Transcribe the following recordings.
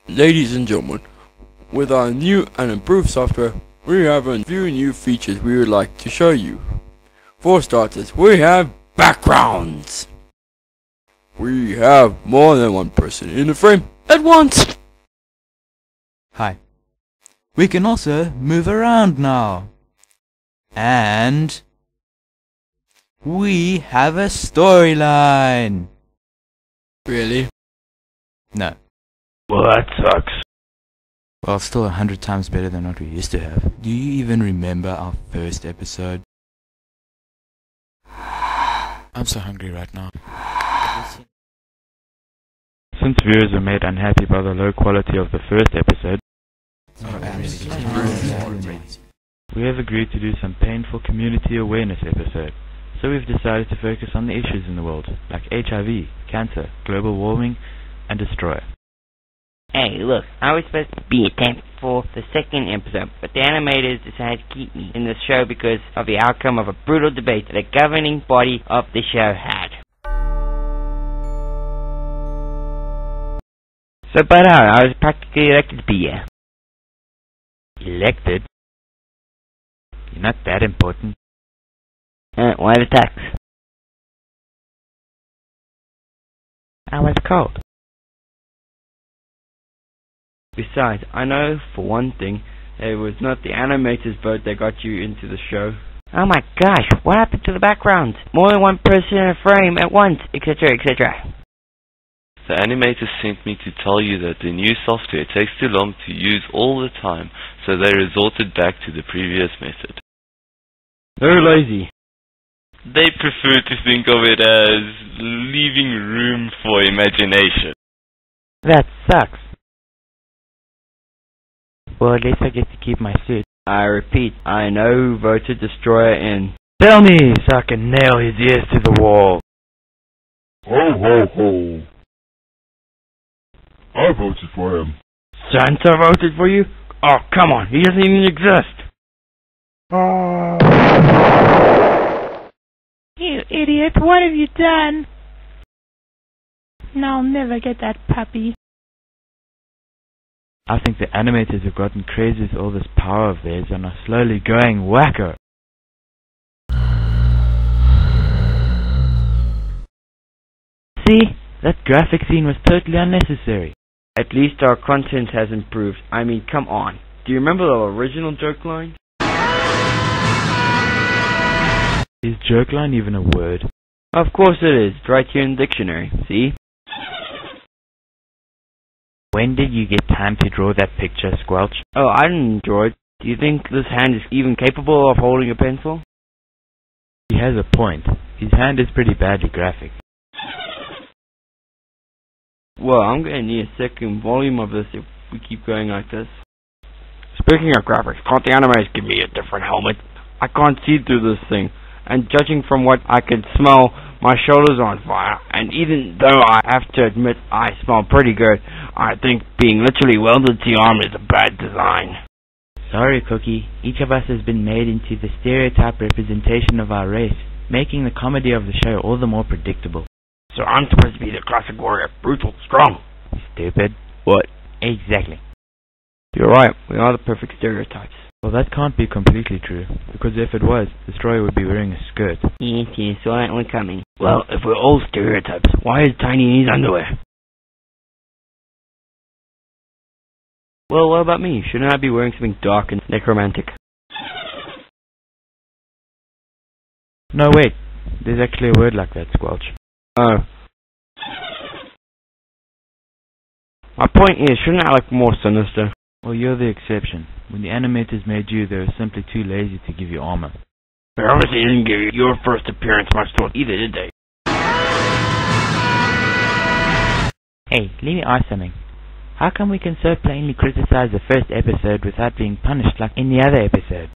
Ladies and gentlemen, with our new and improved software, we have a few new features we would like to show you. For starters, we have backgrounds. We have more than one person in the frame at once. Hi. We can also move around now. And we have a storyline. Really? No. Well, that sucks. Well, still 100 times better than what we used to have. Do you even remember our first episode? I'm so hungry right now. Since viewers are made unhappy by the low quality of the first episode, we have agreed to do some painful community awareness episode. So we've decided to focus on the issues in the world, like HIV, cancer, global warming, and Destroyer. Hey, look, I was supposed to be a temp for the second episode, but the animators decided to keep me in the show because of the outcome of a brutal debate that the governing body of the show had. So, but I was practically elected to be here. Elected? You're not that important. Why the tax? I was cold. Besides, I know for one thing, it was not the animators' vote that got you into the show. Oh my gosh, what happened to the background? More than one person in a frame at once, etc., etc. The animators sent me to tell you that the new software takes too long to use all the time, so they resorted back to the previous method. They're lazy. They prefer to think of it as leaving room for imagination. That sucks. Well, at least I get to keep my suit. I repeat, I know who voted Destroyer in. Tell me, so I can nail his ears to the wall. Ho ho ho. I voted for him. Santa voted for you? Oh, come on, he doesn't even exist. You idiot, what have you done? Now I'll never get that puppy. I think the animators have gotten crazy with all this power of theirs and are slowly going wacko. See? That graphic scene was totally unnecessary. At least our content has improved. I mean, come on. Do you remember the original joke line? Is joke line even a word? Of course it is. It's right here in the dictionary. See? When did you get time to draw that picture, Squelch? Oh, I didn't draw it. Do you think this hand is even capable of holding a pencil? He has a point. His hand is pretty badly graphic. Well, I'm going to need a second volume of this if we keep going like this. Speaking of graphics, can't the animators give me a different helmet? I can't see through this thing. And judging from what I can smell, my shoulder's on fire. And even though I have to admit I smell pretty good, I think being literally welded to your arm is a bad design. Sorry, Cookie. Each of us has been made into the stereotype representation of our race, making the comedy of the show all the more predictable. So I'm supposed to be the classic warrior, brutal, strong. Stupid. What? Exactly. You're right, we are the perfect stereotypes. Well, that can't be completely true, because if it was, Destroyer would be wearing a skirt. Yes, saw that one coming. Well, if we're all stereotypes, why is Tiny in his underwear? Well, what about me? Shouldn't I be wearing something dark and necromantic? No, wait. There's actually a word like that, Squelch. Oh. My point is, shouldn't I look more sinister? Well, you're the exception. When the animators made you, they were simply too lazy to give you armor. They obviously didn't give you your first appearance much thought either, did they? Hey, let me ask something. How come we can so plainly criticize the first episode without being punished like any other episode?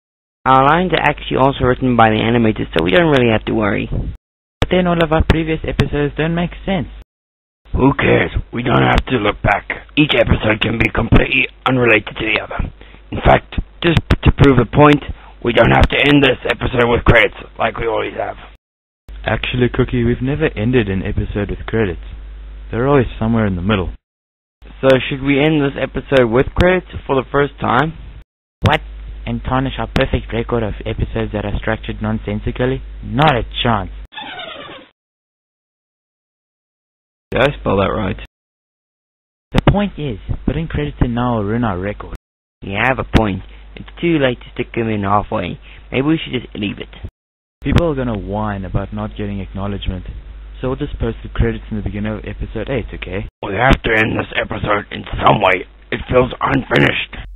Our lines are actually also written by the animators, so we don't really have to worry. But then all of our previous episodes don't make sense. Who cares? We don't have to look back. Each episode can be completely unrelated to the other. In fact, just to prove the point, we don't have to end this episode with credits, like we always have. Actually, Cookie, we've never ended an episode with credits. They're always somewhere in the middle. So should we end this episode with credits for the first time? What? And tarnish our perfect record of episodes that are structured nonsensically? Not a chance. Did I spell that right? The point is, putting credits in now will ruin our record. You have a point. It's too late to stick them in halfway. Maybe we should just leave it. People are gonna whine about not getting acknowledgement, so we'll just post the credits in the beginning of episode 8, okay? We have to end this episode in some way. It feels unfinished.